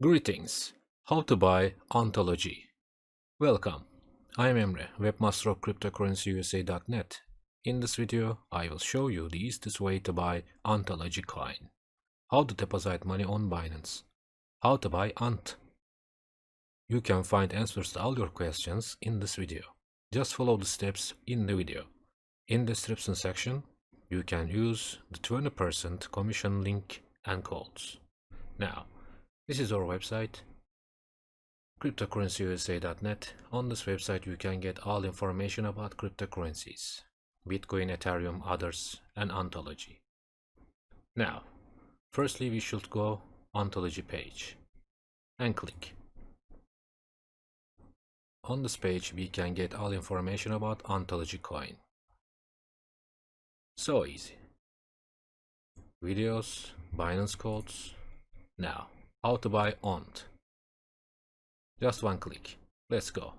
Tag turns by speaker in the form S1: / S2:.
S1: Greetings! How to buy Ontology. Welcome. I am Emre, webmaster of cryptocurrencyusa.net. In this video, I will show you the easiest way to buy Ontology coin. How to deposit money on Binance. How to buy Ont. You can find answers to all your questions in this video. Just follow the steps in the video. In the description section, you can use the 20% commission link and codes. Now, this is our website, cryptocurrencyusa.net. On this website, you can get all information about cryptocurrencies, Bitcoin, Ethereum, others, and Ontology. Now, firstly, we should go Ontology page and click. On this page, we can get all information about Ontology coin. So easy. Videos, Binance codes. Now, how to buy Ont. Just one click. Let's go.